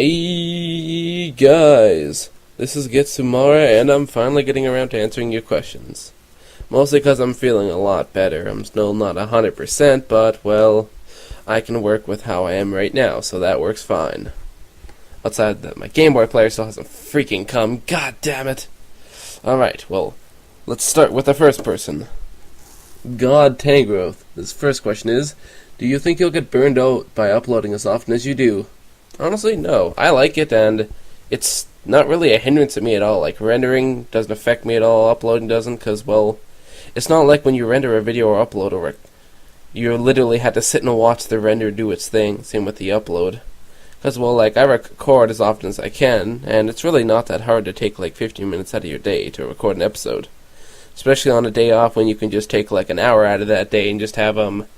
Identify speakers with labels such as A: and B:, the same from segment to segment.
A: Hey guys, this is Getsumara, and I'm finally getting around to answering your questions. Mostly because I'm feeling a lot better. I'm still not 100%, but, well, I can work with how I am right now, so that works fine. Outside that, my Game Boy player still hasn't freaking come. God damn it! Alright, well, let's start with the first person. God Tangrowth. This first question is, do you think you'll get burned out by uploading as often as you do? Honestly, no. I like it, and it's not really a hindrance to me at all. Like, rendering doesn't affect me at all, uploading doesn't, because, well, it's not like when you render a video or upload, or you literally had to sit and watch the render do its thing. Same with the upload. Because, well, like, I record as often as I can, and it's really not that hard to take, like, 15 minutes out of your day to record an episode. Especially on a day off when you can just take, like, an hour out of that day and just have,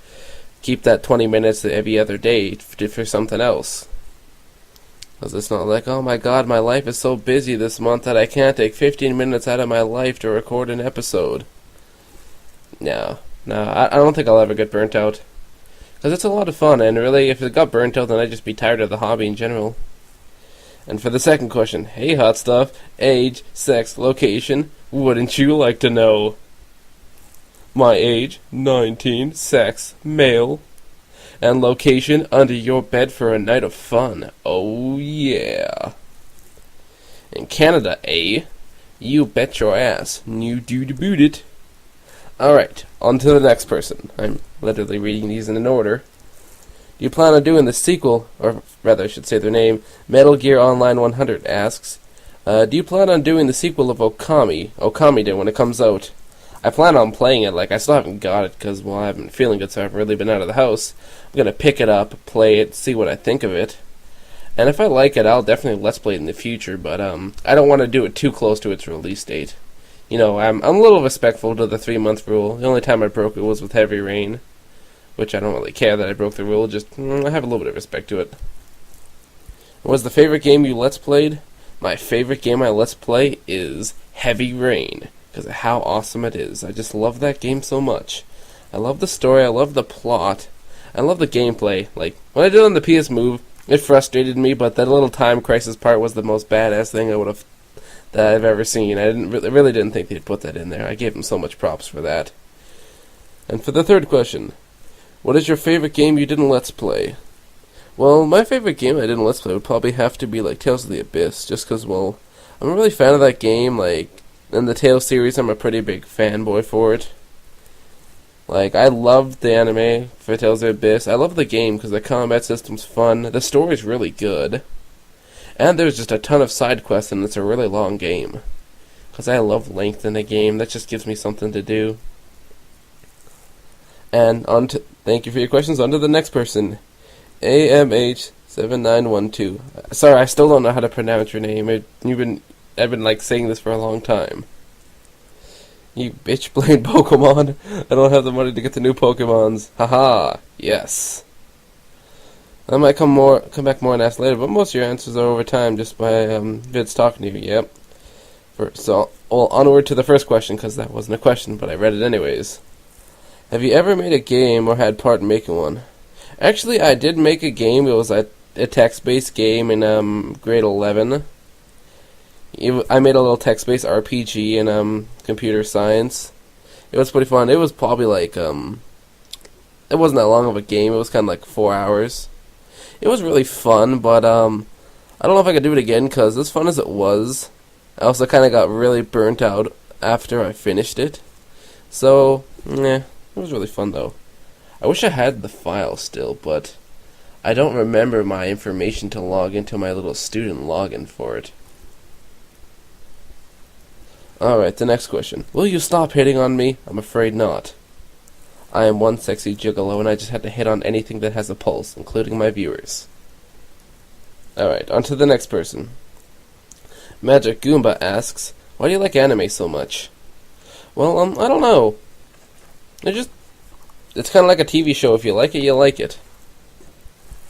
A: keep that 20 minutes every other day for something else. Because it's not like, oh my god, my life is so busy this month that I can't take 15 minutes out of my life to record an episode. No, I don't think I'll ever get burnt out. Because it's a lot of fun, and really, if it got burnt out, then I'd just be tired of the hobby in general. And for the second question, hey hot stuff, age, sex, location, wouldn't you like to know? My age, 19, sex, male. And location, under your bed for a night of fun. Oh yeah. In Canada, eh? You bet your ass. New dude boot it. Alright, on to the next person. I'm literally reading these in an order. Do you plan on doing the sequel, or rather I should say their name, Metal Gear Online 100 asks, do you plan on doing the sequel of Okami Day when it comes out? I plan on playing it, like, I still haven't got it, because, well, I haven't been feeling good, so I haven't really been out of the house. I'm gonna pick it up, play it, see what I think of it. And if I like it, I'll definitely Let's Play it in the future, but, I don't want to do it too close to its release date. You know, I'm a little respectful to the 3-month rule. The only time I broke it was with Heavy Rain, which I don't really care that I broke the rule, just, I have a little bit of respect to it. What was the favorite game you Let's Played? My favorite game I Let's Play is Heavy Rain. Because of how awesome it is. I just love that game so much. I love the story, I love the plot, I love the gameplay. Like, when I did on the PS Move, it frustrated me, but that little time crisis part was the most badass thing that I've ever seen. I really didn't think they'd put that in there. I gave them so much props for that. And for the third question, what is your favorite game you didn't Let's Play? Well, my favorite game I didn't Let's Play would probably have to be, like, Tales of the Abyss, just because, well, I'm a really fan of that game, like, in the Tales series, I'm a pretty big fanboy for it. Like, I loved the anime for Tales of the Abyss. I love the game because the combat system's fun. The story's really good. And there's just a ton of side quests, and it's a really long game. Because I love length in a game. That just gives me something to do. And thank you for your questions. On to the next person. AMH7912. Sorry, I still don't know how to pronounce your name. I've been like saying this for a long time. You bitch playing Pokemon. I don't have the money to get the new Pokemons. Haha. Yes. I might come back more and ask later, but most of your answers are over time just by vids talking to you. Yep. So, onward to the first question, because that wasn't a question, but I read it anyways. Have you ever made a game or had part in making one? Actually, I did make a game. It was a text-based game in grade 11. I made a little text-based RPG in computer science. It was pretty fun. It was probably like it wasn't that long of a game. It was kind of like 4 hours. It was really fun, but I don't know if I could do it again because as fun as it was, I also kind of got really burnt out after I finished it. So, it was really fun though. I wish I had the file still, but I don't remember my information to log into my little student login for it. Alright, the next question. Will you stop hitting on me? I'm afraid not. I am one sexy gigolo, and I just had to hit on anything that has a pulse, including my viewers. Alright, on to the next person. Magic Goomba asks, why do you like anime so much? Well, I don't know. It's kind of like a TV show. If you like it, you like it.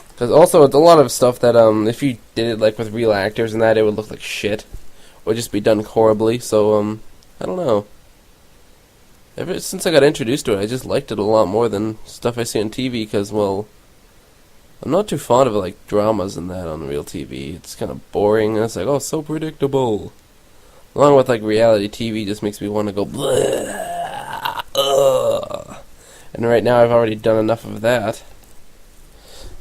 A: Because also, it's a lot of stuff that, if you did it, like, with real actors and that, it would look like shit. Or just be done horribly, so, I don't know. Ever since I got introduced to it, I just liked it a lot more than stuff I see on TV, because, well, I'm not too fond of like dramas and that on real TV. It's kind of boring. And it's like, oh, so predictable. Along with like reality TV, just makes me want to go blah, ugh. And right now, I've already done enough of that.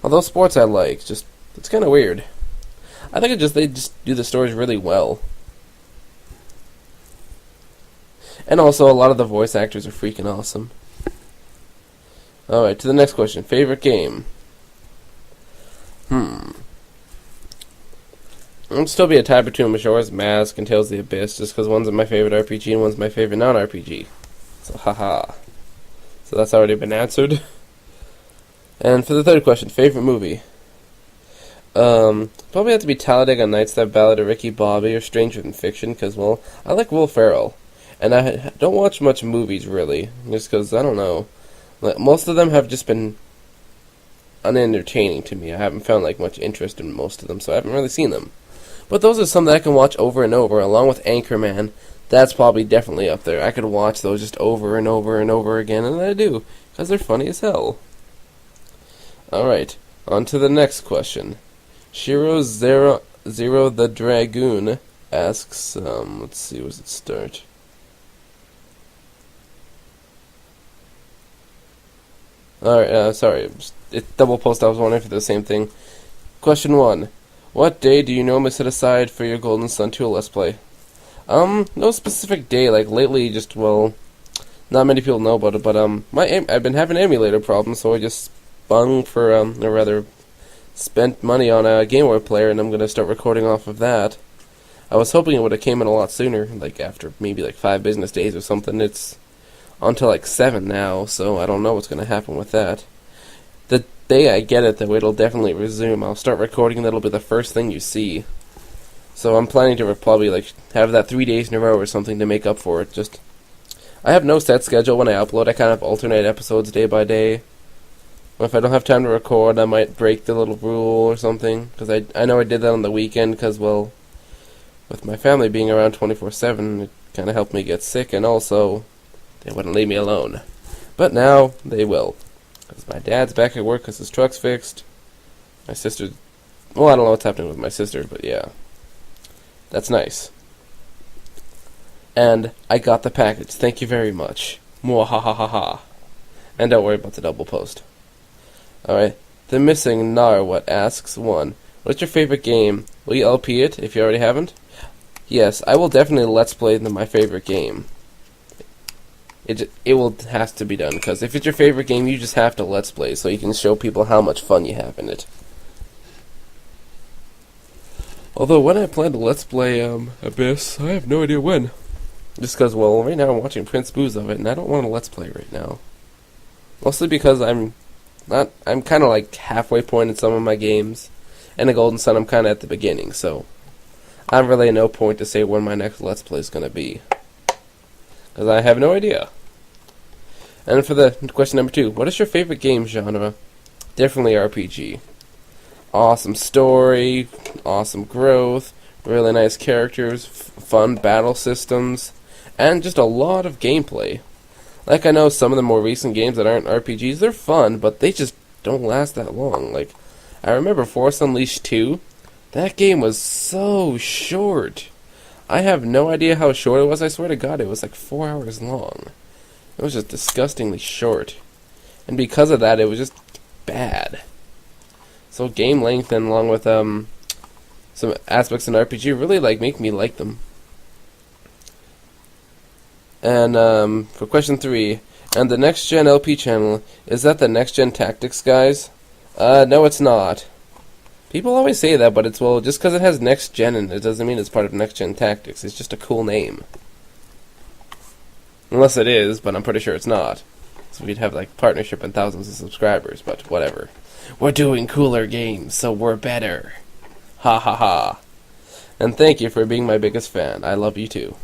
A: Although sports I like, just it's kind of weird. I think they just do the stories really well. And also, a lot of the voice actors are freaking awesome. Alright, to the next question. Favorite game? I'll still be a tie between Majora's Mask and Tales of the Abyss, just because one's my favorite RPG and one's my favorite non-RPG. So, haha. So that's already been answered. And for the third question, favorite movie? Probably have to be Talladega Nights, That Ballad of Ricky Bobby, or Stranger Than Fiction, because, well, I like Will Ferrell. And I don't watch much movies, really, just because, I don't know. Most of them have just been unentertaining to me. I haven't found, like, much interest in most of them, so I haven't really seen them. But those are some that I can watch over and over, along with Anchorman. That's probably definitely up there. I could watch those just over and over and over again, and I do, because they're funny as hell. Alright, on to the next question. Shiro Zero the Dragoon asks, let's see, where does it start? Alright, sorry, it's double post, I was wondering if they're the same thing. Question 1. What day do you normally set aside for your Golden Sun 2 Let's Play? No specific day, like lately just, well, not many people know about it, but, I've been having emulator problems, so I just spent money on a Game Boy player, and I'm gonna start recording off of that. I was hoping it would have came in a lot sooner, like after maybe like 5 business days or something. It's on to like 7 now, so I don't know what's gonna happen with that. The day I get it, though, it'll definitely resume. I'll start recording, and that'll be the first thing you see. So I'm planning to probably like have that 3 days in a row or something to make up for it. Just I have no set schedule when I upload. I kind of alternate episodes day by day. If I don't have time to record, I might break the little rule or something. Because I know I did that on the weekend because, well, with my family being around 24/7, it kind of helped me get sick, and also they wouldn't leave me alone. But now they will. Because my dad's back at work because his truck's fixed. My sister, well, I don't know what's happening with my sister, but yeah. That's nice. And I got the package. Thank you very much. Mwahahaha. And don't worry about the double post. Alright. The Missing Narwhat asks, 1. What's your favorite game? Will you LP it if you already haven't? Yes, I will definitely Let's Play my favorite game. It has to be done, because if it's your favorite game, you just have to Let's Play, so you can show people how much fun you have in it. Although, when I plan to Let's Play Abyss, I have no idea when. Just because, well, right now I'm watching Prince Boo's of it, and I don't want to Let's Play right now. Mostly because I'm kind of like halfway point in some of my games, and the Golden Sun I'm kind of at the beginning, so I have really no point to say when my next Let's Play is going to be. Because I have no idea. And for the question number 2, what is your favorite game genre? Definitely RPG. Awesome story, awesome growth, really nice characters, fun battle systems, and just a lot of gameplay. Like, I know some of the more recent games that aren't RPGs, they're fun, but they just don't last that long. Like, I remember Force Unleashed 2, that game was so short. I have no idea how short it was. I swear to God, it was like 4 hours long. It was just disgustingly short. And because of that, it was just bad. So game length, and along with some aspects in RPG, really make me like them. And for question 3, and the Next Gen LP channel, is that the Next Gen Tactics guys? No, it's not. People always say that, but it's, well, just because it has Next Gen in it doesn't mean it's part of Next Gen Tactics. It's just a cool name. Unless it is, but I'm pretty sure it's not. So we'd have like partnership and thousands of subscribers, but whatever. We're doing cooler games, so we're better. Ha ha ha. And thank you for being my biggest fan. I love you too.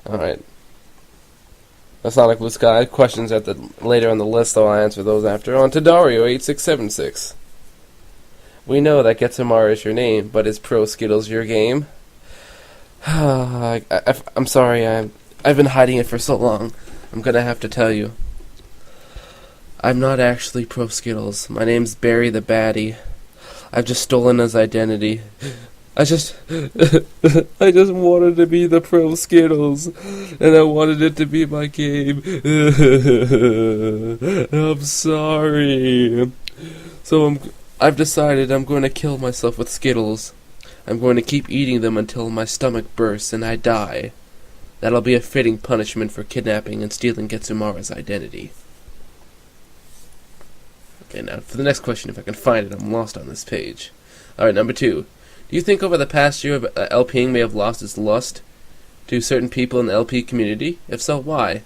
A: Alright. That's Sonic Blue Sky. Questions later on the list, so I'll answer those after. On to Dario8676. We know that Getsamara is your name, but is Pro Skittles your game? I'm sorry, I've been hiding it for so long. I'm gonna have to tell you. I'm not actually Pro Skittles. My name's Barry the Baddie. I've just stolen his identity. I just wanted to be the Pro Skittles, and I wanted it to be my game. I'm sorry. So I've decided I'm going to kill myself with Skittles. I'm going to keep eating them until my stomach bursts and I die. That'll be a fitting punishment for kidnapping and stealing Getsumara's identity. Okay, now for the next question, if I can find it, I'm lost on this page. Alright, number 2. Do you think over the past year LPing may have lost its lust to certain people in the LP community? If so, why?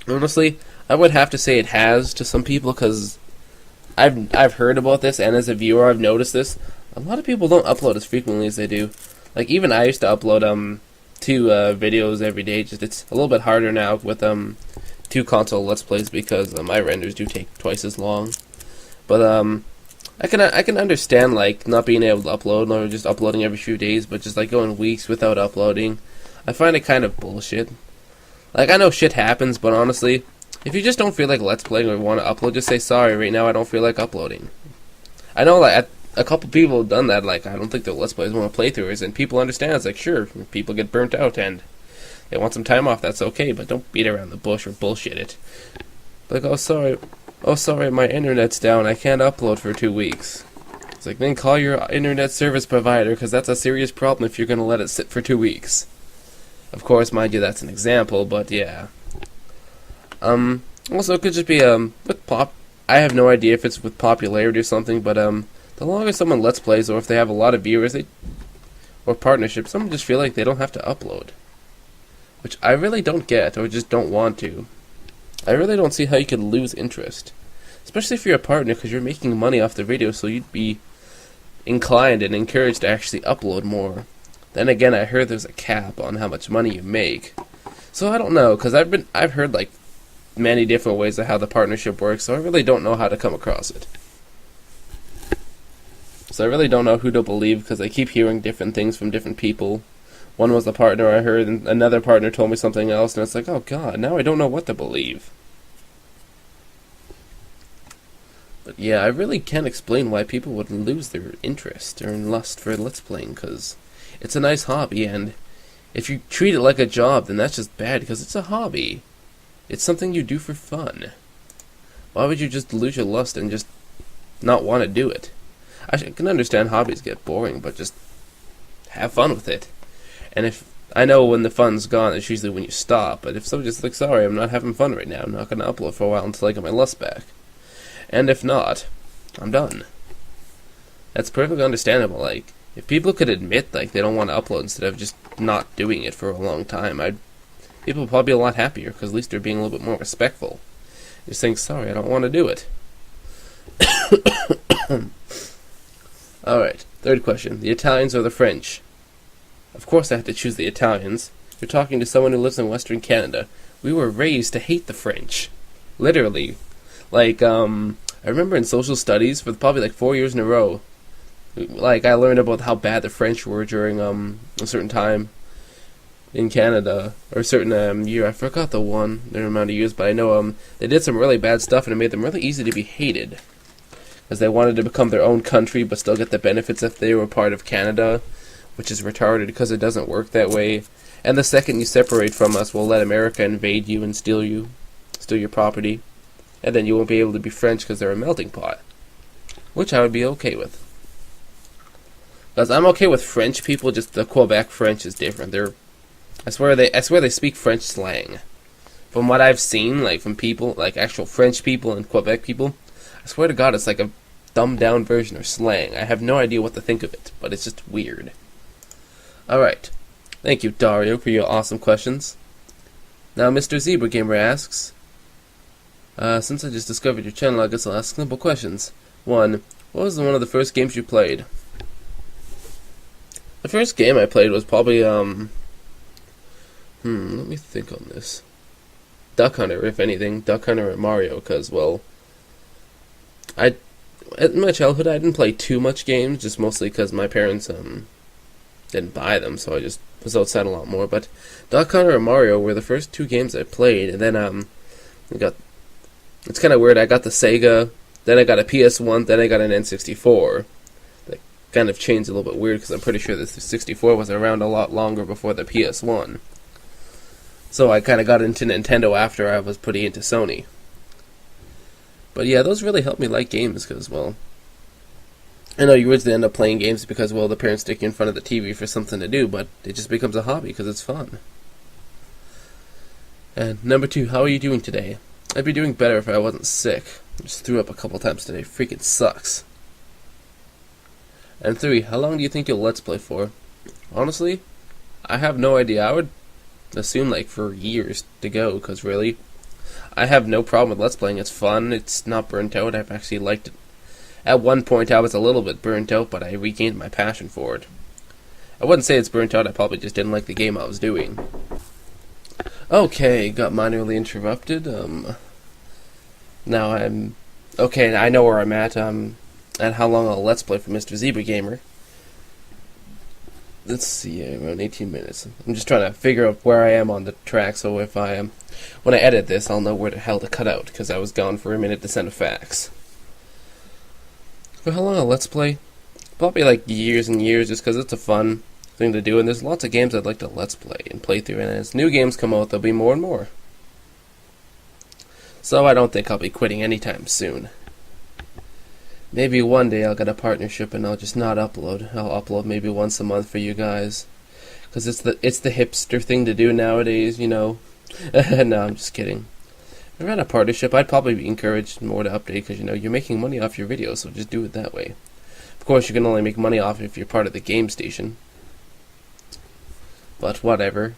A: Honestly, I would have to say it has to some people, because I've heard about this, and as a viewer I've noticed this. A lot of people don't upload as frequently as they do. Like, even I used to upload 2 videos every day. Just it's a little bit harder now with 2 console Let's Plays, because my renders do take twice as long. But I can understand like not being able to upload or just uploading every few days, but just like going weeks without uploading. I find it kind of bullshit. Like, I know shit happens, but honestly, if you just don't feel like Let's Playing or want to upload, just say sorry. Right now I don't feel like uploading. I know like a couple people have done that. Like, I don't think they're Let's Plays, want to playthroughs, and people understand. It's like, sure, people get burnt out and they want some time off. That's okay, but don't beat around the bush or bullshit it. Like, oh sorry, my internet's down. I can't upload for 2 weeks. It's like, then call your internet service provider, because that's a serious problem if you're going to let it sit for 2 weeks. Of course, mind you, that's an example, but yeah. Also, it could just be, with I have no idea if it's with popularity or something, but, the longer someone Let's Plays, or if they have a lot of viewers, or partnerships, some just feel like they don't have to upload. Which I really don't get, or just don't want to. I really don't see how you could lose interest. Especially if you're a partner, because you're making money off the video, so you'd be inclined and encouraged to actually upload more. Then again, I heard there's a cap on how much money you make. So I don't know, because I've heard like many different ways of how the partnership works, so I really don't know how to come across it. So I really don't know who to believe, because I keep hearing different things from different people. One was the partner I heard, and another partner told me something else, and it's like, oh god, now I don't know what to believe. But yeah, I really can't explain why people would lose their interest or lust for Let's Playing, because it's a nice hobby, and if you treat it like a job, then that's just bad, because it's a hobby. It's something you do for fun. Why would you just lose your lust and just not want to do it? I can understand hobbies get boring, but just have fun with it. And if I know when the fun's gone, it's usually when you stop. But if someone just like, sorry, I'm not having fun right now, I'm not going to upload for a while until I get my lust back. And if not, I'm done. That's perfectly understandable. Like, if people could admit like they don't want to upload instead of just not doing it for a long time, people would probably be a lot happier, because at least they're being a little bit more respectful. Just saying, sorry, I don't want to do it. Alright, third question. The Italians or the French? Of course I have to choose the Italians. You're talking to someone who lives in Western Canada. We were raised to hate the French. Literally. Like, I remember in social studies, for probably like 4 years in a row, like, I learned about how bad the French were during, a certain time in Canada, or a certain, year. I forgot the amount of years, but I know, they did some really bad stuff, and it made them really easy to be hated. Because they wanted to become their own country, but still get the benefits if they were part of Canada, which is retarded, because it doesn't work that way. And the second you separate from us, we'll let America invade you and steal your property. And then you won't be able to be French, because they're a melting pot. Which I would be okay with. Because I'm okay with French people, just the Quebec French is different. I swear they speak French slang. From what I've seen, like from people, like actual French people and Quebec people, I swear to God it's like a dumbed down version of slang. I have no idea what to think of it, but it's just weird. Alright. Thank you, Dario, for your awesome questions. Now Mr. Zebra Gamer asks, since I just discovered your channel, I guess I'll ask simple questions. 1. What was one of the first games you played? The first game I played was probably, let me think on this. Duck Hunter, if anything. Duck Hunter or Mario, because, well, in my childhood, I didn't play too much games, just mostly because my parents, didn't buy them, so I just was outside a lot more. But Duck Hunter or Mario were the first 2 games I played, and then, I got It's kind of weird. I got the Sega, then I got a PS1, then I got an N64. That kind of changed a little bit weird because I'm pretty sure the 64 was around a lot longer before the PS1. So I kind of got into Nintendo after I was pretty into Sony. But yeah, those really helped me like games because, well, I know you originally end up playing games because, well, the parents stick you in front of the TV for something to do, but it just becomes a hobby because it's fun. And number 2, how are you doing today? I'd be doing better if I wasn't sick. I just threw up a couple times today. Freaking sucks. And 3, how long do you think you'll Let's Play for? Honestly, I have no idea. I would assume like for years to go, because really, I have no problem with Let's Playing. It's fun. It's not burnt out. I've actually liked it. At one point, I was a little bit burnt out, but I regained my passion for it. I wouldn't say it's burnt out. I probably just didn't like the game I was doing. Okay, got minorly interrupted. Now I'm... Okay, I know where I'm at. At how long I'll Let's Play for Mr. Zebra Gamer. Let's see, around 18 minutes. I'm just trying to figure out where I am on the track, so if I am... when I edit this, I'll know where the hell to cut out, because I was gone for a minute to send a fax. For how long I'll Let's Play? Probably like years and years, just because it's a fun thing to do, and there's lots of games I'd like to Let's Play and play through, and as new games come out, there'll be more and more. So I don't think I'll be quitting anytime soon. Maybe one day I'll get a partnership and I'll just not upload. I'll upload maybe once a month for you guys, because it's the hipster thing to do nowadays, you know. No, I'm just kidding. If I had a partnership, I'd probably be encouraged more to update, because, you know, you're making money off your videos, so just do it that way. Of course, you can only make money off if you're part of the game station. But whatever.